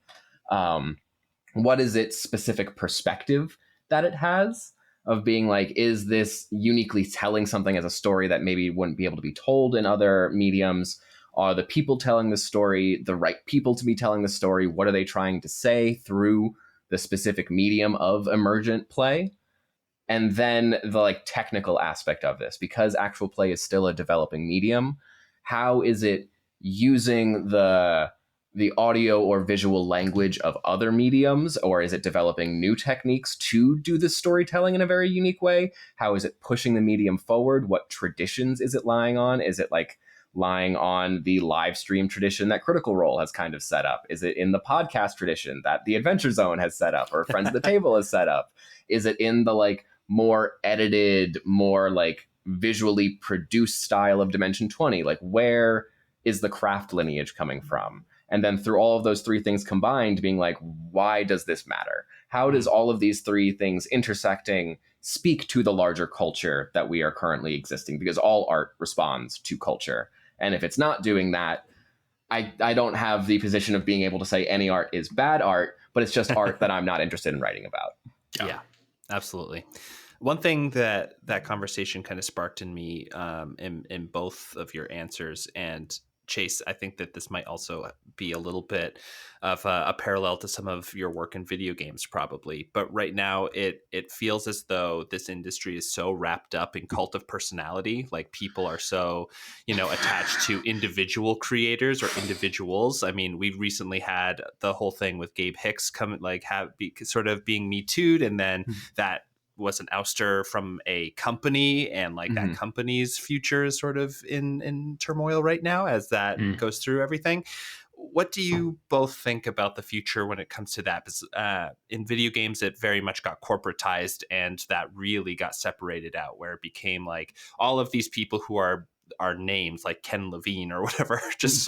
[SPEAKER 8] What is its specific perspective that it has of being like, is this uniquely telling something as a story that maybe wouldn't be able to be told in other mediums? Are the people telling the story the right people to be telling the story? What are they trying to say through the specific medium of emergent play? And then the like technical aspect of this, because actual play is still a developing medium, how is it using the audio or visual language of other mediums, or is it developing new techniques to do this storytelling in a very unique way? How is it pushing the medium forward? What traditions is it lying on? Is it like lying on the live stream tradition that Critical Role has kind of set up? Is it in the podcast tradition that the Adventure Zone has set up or Friends of the Table has set up? Is it in the like more edited, more like visually produced style of Dimension 20? Like, where is the craft lineage coming from? And then through all of those three things combined, being like, why does this matter? How does all of these three things intersecting speak to the larger culture that we are currently existing? Because all art responds to culture. And if it's not doing that, I don't have the position of being able to say any art is bad art, but it's just art that I'm not interested in writing about.
[SPEAKER 1] Yeah, absolutely. One thing that conversation kind of sparked in me in both of your answers, and Chase, I think that this might also be a little bit of a parallel to some of your work in video games, probably. But right now, it feels as though this industry is so wrapped up in cult of personality. Like, people are so, attached to individual creators or individuals. I mean, we recently had the whole thing with Gabe Hicks sort of being Me Too'd, and then that was an ouster from a company, and like that company's future is sort of in turmoil right now as that goes through everything. What do you both think about the future when it comes to that? Because in video games, it very much got corporatized, and that really got separated out, where it became like all of these people who are names like Ken Levine or whatever just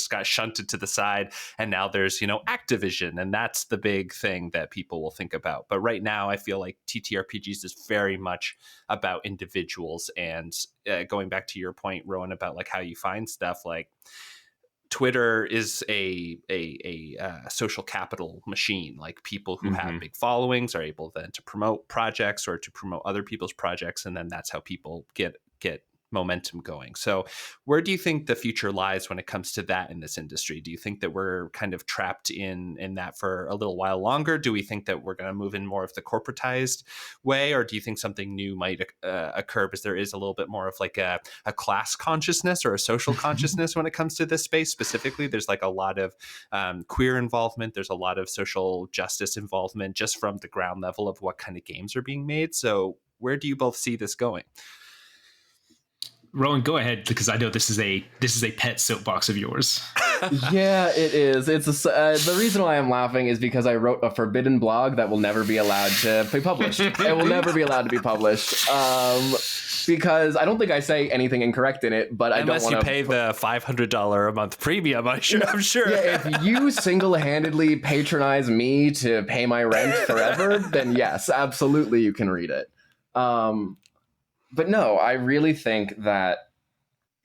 [SPEAKER 1] got shunted to the side, and now there's Activision, and that's the big thing that people will think about. But right now I feel like TTRPGs is very much about individuals, and going back to your point, Rowan, about like how you find stuff, like Twitter is a social capital machine. Like, people who have big followings are able then to promote projects or to promote other people's projects, and then that's how people get momentum going. So where do you think the future lies when it comes to that in this industry? Do you think that we're kind of trapped in that for a little while longer? Do we think that we're going to move in more of the corporatized way, or do you think something new might occur, because there is a little bit more of like a class consciousness or a social consciousness when it comes to this space specifically? There's like a lot of queer involvement. There's a lot of social justice involvement just from the ground level of what kind of games are being made. So where do you both see this going?
[SPEAKER 7] Rowan, go ahead, because I know this is a pet soapbox of yours.
[SPEAKER 8] Yeah, it is. It's the reason why I'm laughing is because I wrote a forbidden blog that will never be allowed to be published. It will never be allowed to be published. Because I don't think I say anything incorrect in it, but I don't want to...
[SPEAKER 1] Unless you pay the $500 a month premium, I'm sure.
[SPEAKER 8] Yeah, if you single-handedly patronize me to pay my rent forever, then yes, absolutely you can read it. But no, I really think that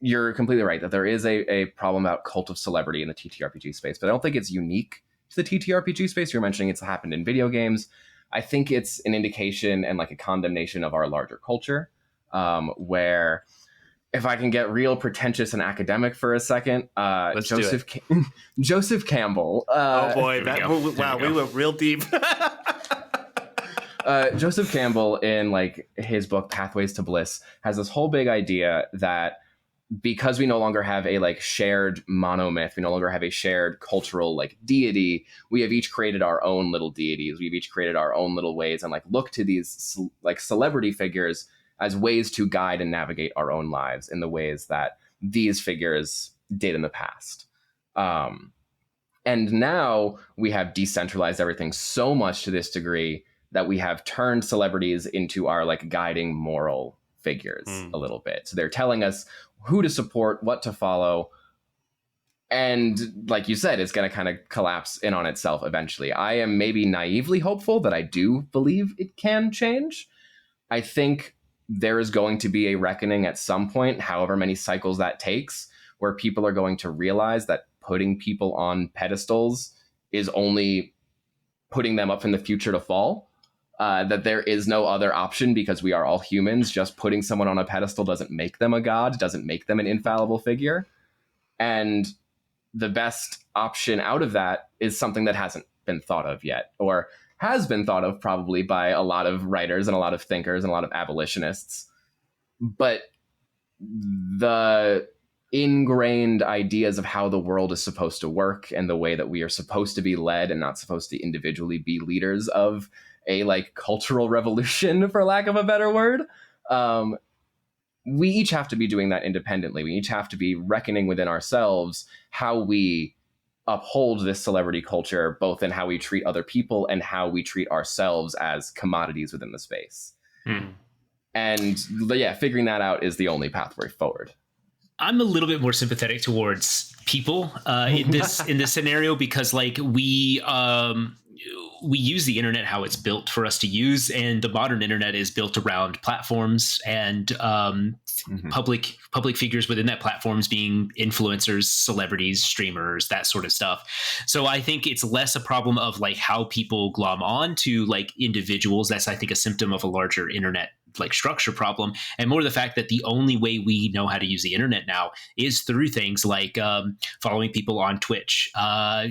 [SPEAKER 8] you're completely right, that there is a problem about cult of celebrity in the TTRPG space, but I don't think it's unique to the TTRPG space. You're mentioning it's happened in video games. I think it's an indication and like a condemnation of our larger culture, where, if I can get real pretentious and academic for a second, Joseph Campbell.
[SPEAKER 1] Oh boy, we went real deep.
[SPEAKER 8] Joseph Campbell, in like his book Pathways to Bliss, has this whole big idea that because we no longer have a like shared monomyth, we no longer have a shared cultural like deity, we have each created our own little deities, we've each created our own little ways, and like look to these like celebrity figures as ways to guide and navigate our own lives in the ways that these figures did in the past. And now we have decentralized everything so much to this degree that we have turned celebrities into our like guiding moral figures a little bit. So they're telling us who to support, what to follow. And like you said, it's going to kind of collapse in on itself eventually. I am maybe naively hopeful that I do believe it can change. I think there is going to be a reckoning at some point, however many cycles that takes, where people are going to realize that putting people on pedestals is only putting them up in the future to fall. That there is no other option because we are all humans. Just putting someone on a pedestal doesn't make them a god, doesn't make them an infallible figure. And the best option out of that is something that hasn't been thought of yet, or has been thought of probably by a lot of writers and a lot of thinkers and a lot of abolitionists. But the ingrained ideas of how the world is supposed to work and the way that we are supposed to be led and not supposed to individually be leaders of a like cultural revolution, for lack of a better word. We each have to be doing that independently. We each have to be reckoning within ourselves how we uphold this celebrity culture, both in how we treat other people and how we treat ourselves as commodities within the space. And yeah, figuring that out is the only pathway forward.
[SPEAKER 7] I'm a little bit more sympathetic towards people in this scenario, because like we use the internet how it's built for us to use, and the modern internet is built around platforms and public figures within that platforms being influencers, celebrities, streamers, that sort of stuff. So I think it's less a problem of like how people glom on to like individuals. That's, I think, a symptom of a larger internet like structure problem, and more the fact that the only way we know how to use the internet now is through things like following people on Twitch,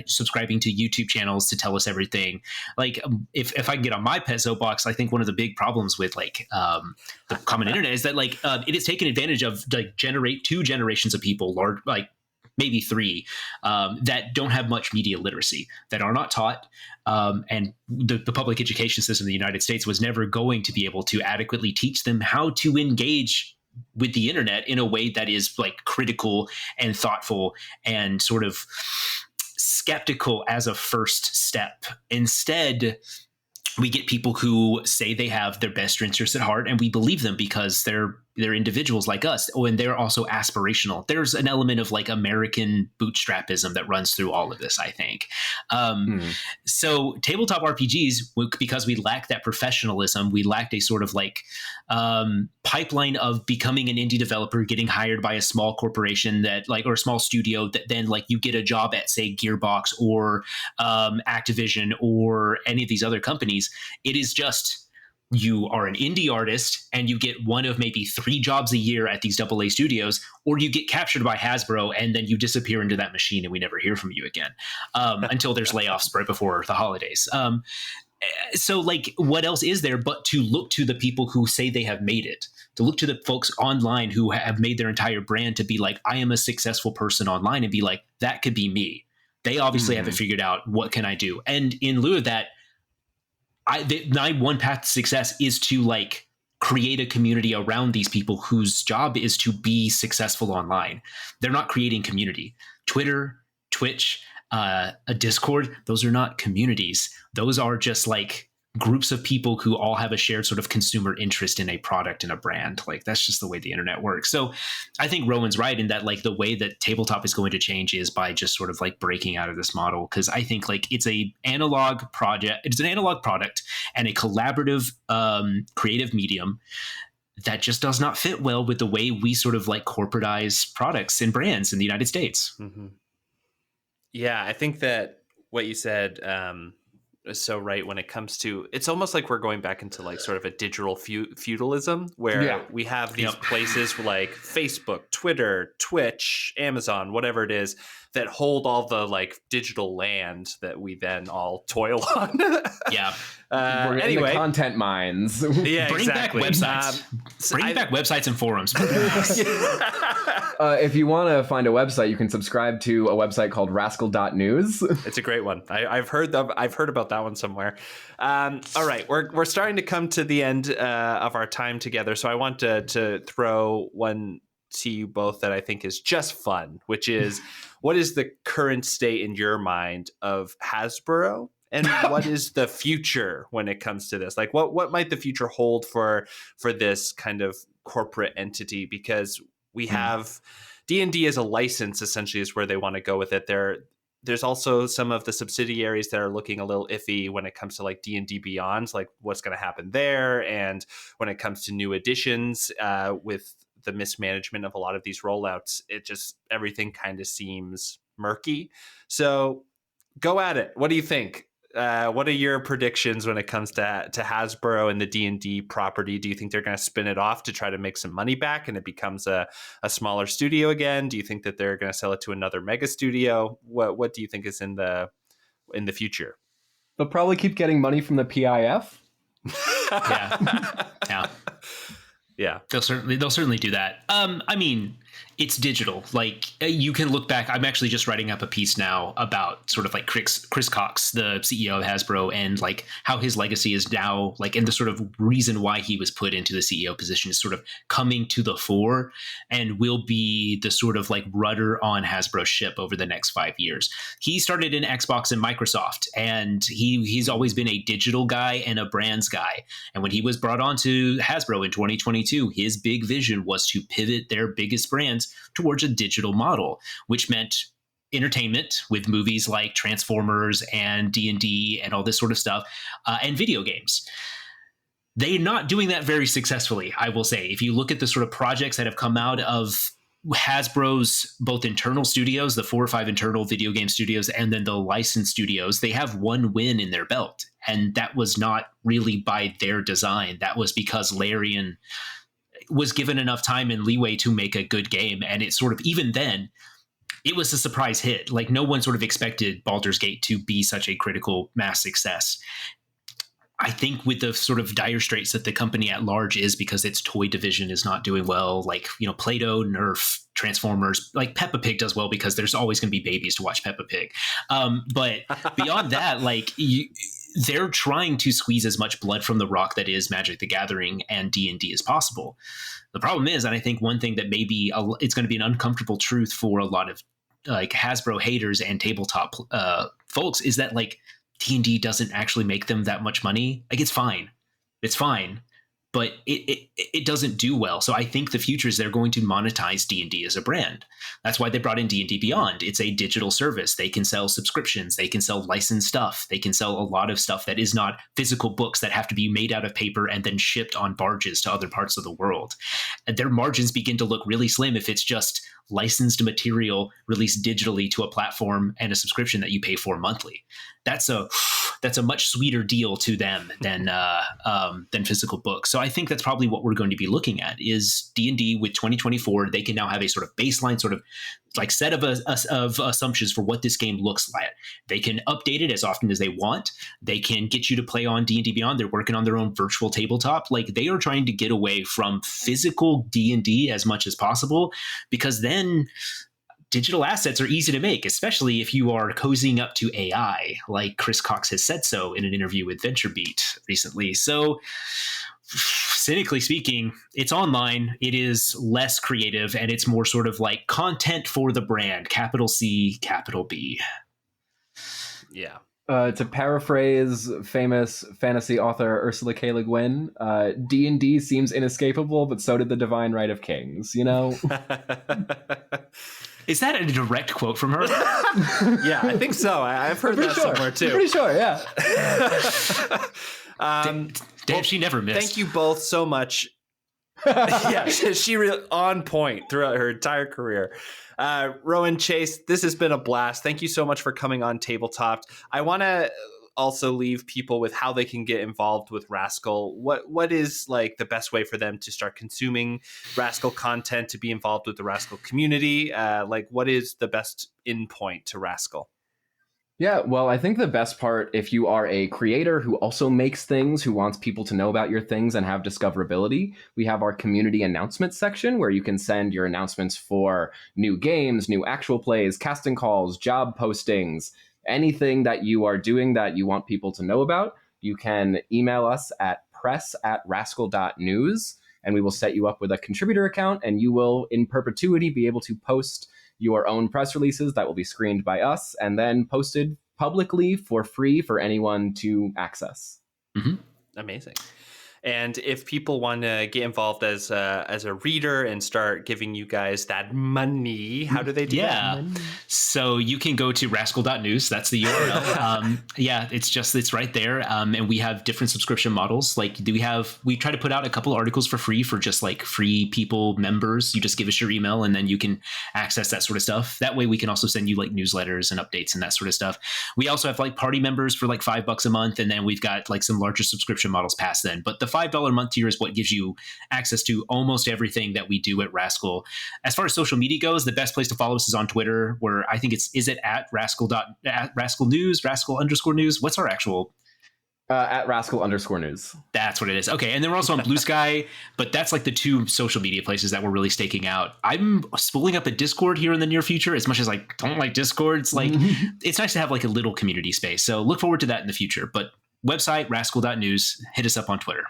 [SPEAKER 7] subscribing to YouTube channels to tell us everything. Like if I can get on my pet soapbox, I think one of the big problems with like the common internet is that like it has taken advantage of like two generations of people, large, like maybe three, that don't have much media literacy, that are not taught. And the public education system in the United States was never going to be able to adequately teach them how to engage with the internet in a way that is like critical and thoughtful and sort of skeptical as a first step. Instead, we get people who say they have their best interests at heart, and we believe them because they're individuals like us. Oh, and they're also aspirational. There's an element of like American bootstrapism that runs through all of this, I think. So tabletop RPGs, because we lack that professionalism, we lacked a sort of like pipeline of becoming an indie developer, getting hired by a small corporation that like, or a small studio that then like you get a job at, say, Gearbox or Activision or any of these other companies. It is just, you are an indie artist and you get one of maybe 3 jobs a year at these AA studios, or you get captured by Hasbro and then you disappear into that machine and we never hear from you again until there's layoffs right before the holidays. So like, what else is there but to look to the people who say they have made it, to look to the folks online who have made their entire brand to be like, I am a successful person online, and be like, that could be me. They obviously haven't figured out what can I do. And in lieu of that, my one path to success is to like create a community around these people whose job is to be successful online. They're not creating community. Twitter, Twitch, a Discord, those are not communities. Those are just like groups of people who all have a shared sort of consumer interest in a product and a brand. Like that's just the way the internet works. So I think Rowan's right in that like the way that tabletop is going to change is by just sort of like breaking out of this model. Cause I think like it's an analog product and a collaborative creative medium that just does not fit well with the way we sort of like corporatize products and brands in the United States.
[SPEAKER 1] Yeah, I think that what you said is so right when it comes to, it's almost like we're going back into like sort of a digital feudalism where we have these places like Facebook, Twitter, Twitch, Amazon, whatever it is, that hold all the like digital land that we then all toil on.
[SPEAKER 8] We're anyway, in the content mines.
[SPEAKER 1] Yeah,
[SPEAKER 7] bring
[SPEAKER 1] exactly.
[SPEAKER 7] back websites. Bring back websites and forums.
[SPEAKER 8] If you want to find a website, you can subscribe to a website called rascal.news.
[SPEAKER 1] It's a great one. I've heard about that one somewhere. All right, we're starting to come to the end of our time together, so I want to throw one to you both that I think is just fun, which is, what is the current state in your mind of Hasbro? And what is the future when it comes to this? Like, what might the future hold for this kind of corporate entity? Because we have D&D as a license, essentially, is where they want to go with it. There's also some of the subsidiaries that are looking a little iffy when it comes to like D&D Beyond, like what's going to happen there. And when it comes to new additions with the mismanagement of a lot of these rollouts, everything kind of seems murky. So go at it. What do you think? what are your predictions when it comes to Hasbro and the D&D property? Do you think they're going to spin it off to try to make some money back and it becomes a smaller studio again? Do you think that they're going to sell it to another mega studio? What do you think is in the future?
[SPEAKER 8] They'll probably keep getting money from the PIF.
[SPEAKER 7] Yeah.
[SPEAKER 1] Yeah.
[SPEAKER 7] They'll certainly do that. I mean, it's digital. Like, you can look back. I'm actually just writing up a piece now about sort of like Chris Cox, the CEO of Hasbro, and like how his legacy is now, like, and the sort of reason why he was put into the CEO position is sort of coming to the fore and will be the sort of like rudder on Hasbro's ship over the next 5 years. He started in Xbox and Microsoft, and he's always been a digital guy and a brands guy. And when he was brought on to Hasbro in 2022, his big vision was to pivot their biggest brands towards a digital model, which meant entertainment with movies like Transformers and D&D and all this sort of stuff, and video games. They're not doing that very successfully, I will say. If you look at the sort of projects that have come out of Hasbro's both internal studios, the 4 or 5 internal video game studios, and then the licensed studios, they have one win in their belt. And that was not really by their design. That was because Larian was given enough time and leeway to make a good game. And it sort of, even then, it was a surprise hit. Like, no one sort of expected Baldur's Gate to be such a critical mass success. I think with the sort of dire straits that the company at large is, because its toy division is not doing well, like, you know, Play-Doh, Nerf, Transformers, like Peppa Pig does well because there's always going to be babies to watch Peppa Pig. But beyond that, like, they're trying to squeeze as much blood from the rock that is Magic the Gathering and D&D as possible. The problem is, and I think one thing that maybe it's going to be an uncomfortable truth for a lot of like Hasbro haters and tabletop folks, is that like D&D doesn't actually make them that much money. Like, it's fine, but it doesn't do well. So I think the future is they're going to monetize D&D as a brand. That's why they brought in D&D Beyond. It's a digital service. They can sell subscriptions. They can sell licensed stuff. They can sell a lot of stuff that is not physical books that have to be made out of paper and then shipped on barges to other parts of the world. And their margins begin to look really slim if it's just licensed material released digitally to a platform and a subscription that you pay for monthly. That's a much sweeter deal to them than physical books. So I think that's probably what we're going to be looking at is D&D with 2024. They can now have a sort of baseline, sort of like set of assumptions for what this game looks like. They can update it as often as they want. They can get you to play on D&D Beyond. They're working on their own virtual tabletop. Like, they are trying to get away from physical D&D as much as possible, because then digital assets are easy to make, especially if you are cozying up to AI, like Chris Cox has said so in an interview with VentureBeat recently. So, cynically speaking, it's online, it is less creative, and it's more sort of like content for the brand, capital C, capital B.
[SPEAKER 1] Yeah.
[SPEAKER 8] To paraphrase famous fantasy author Ursula K. Le Guin, D&D seems inescapable, but so did the divine right of kings, you know?
[SPEAKER 7] Is that a direct quote from her?
[SPEAKER 1] Yeah, I think so. I've heard that somewhere too.
[SPEAKER 8] Pretty sure, yeah.
[SPEAKER 7] Damn, she never missed.
[SPEAKER 1] Thank you both so much. Yeah, she really on point throughout her entire career. Rowan, Chase, this has been a blast. Thank you so much for coming on Tabletop. I want to also leave people with how they can get involved with Rascal. What is like the best way for them to start consuming Rascal content, to be involved with the Rascal community? Like, what is the best in point to Rascal?
[SPEAKER 8] Yeah, well, I think the best part, if you are a creator who also makes things, who wants people to know about your things and have discoverability, we have our community announcements section where you can send your announcements for new games, new actual plays, casting calls, job postings, anything that you are doing that you want people to know about. You can email us at press@rascal.news, and we will set you up with a contributor account, and you will in perpetuity be able to post your own press releases that will be screened by us and then posted publicly for free for anyone to access.
[SPEAKER 1] Mm-hmm. Amazing. And if people want to get involved as a reader and start giving you guys that money, how do they do that?
[SPEAKER 7] So you can go to rascal.news. That's the URL. It's right there. And we have different subscription models. Like we try to put out a couple articles for free for just like free people members. You just give us your email and then you can access that sort of stuff. That way we can also send you like newsletters and updates and that sort of stuff. We also have like party members for like $5 a month. And then we've got like some larger subscription models past then. But the $5 a month tier is what gives you access to almost everything that we do at Rascal. As far as social media goes, the best place to follow us is on Twitter, where I think is it at rascal.news, rascal_news? What's our actual?
[SPEAKER 8] At rascal_news.
[SPEAKER 7] That's what it is. Okay. And then we're also on Blue Sky, but that's like the two social media places that we're really staking out. I'm spooling up a Discord here in the near future. As much as I don't like Discords, like it's nice to have like a little community space. So look forward to that in the future. But website, rascal.news, hit us up on Twitter.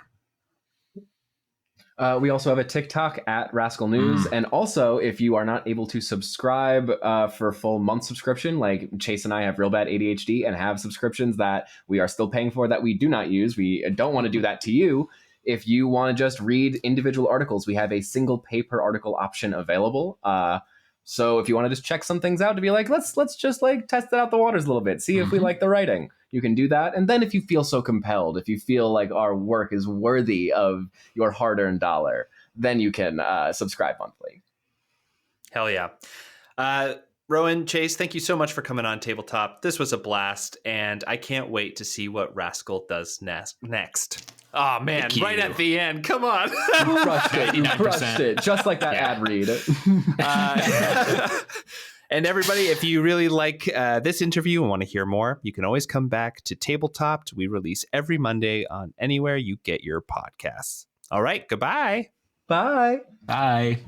[SPEAKER 8] We also have a TikTok at Rascal News. And also, if you are not able to subscribe for a full month subscription, like Chase and I have real bad ADHD and have subscriptions that we are still paying for that we do not use. We don't want to do that to you. If you want to just read individual articles, we have a single pay per article option available. So if you want to just check some things out to be like, let's just like test it out the waters a little bit, see if we like the writing. You can do that. And then if you feel so compelled, if you feel like our work is worthy of your hard-earned dollar, then you can subscribe monthly.
[SPEAKER 1] Hell yeah. Rowan, Chase, thank you so much for coming on Tabletop. This was a blast, and I can't wait to see what Rascal does next. Oh, man, right at the end. Come on.
[SPEAKER 8] Crushed it. Just like that ad read.
[SPEAKER 1] And everybody, if you really like this interview and want to hear more, you can always come back to Tabletop. We release every Monday on anywhere you get your podcasts. All right. Goodbye.
[SPEAKER 8] Bye.
[SPEAKER 7] Bye.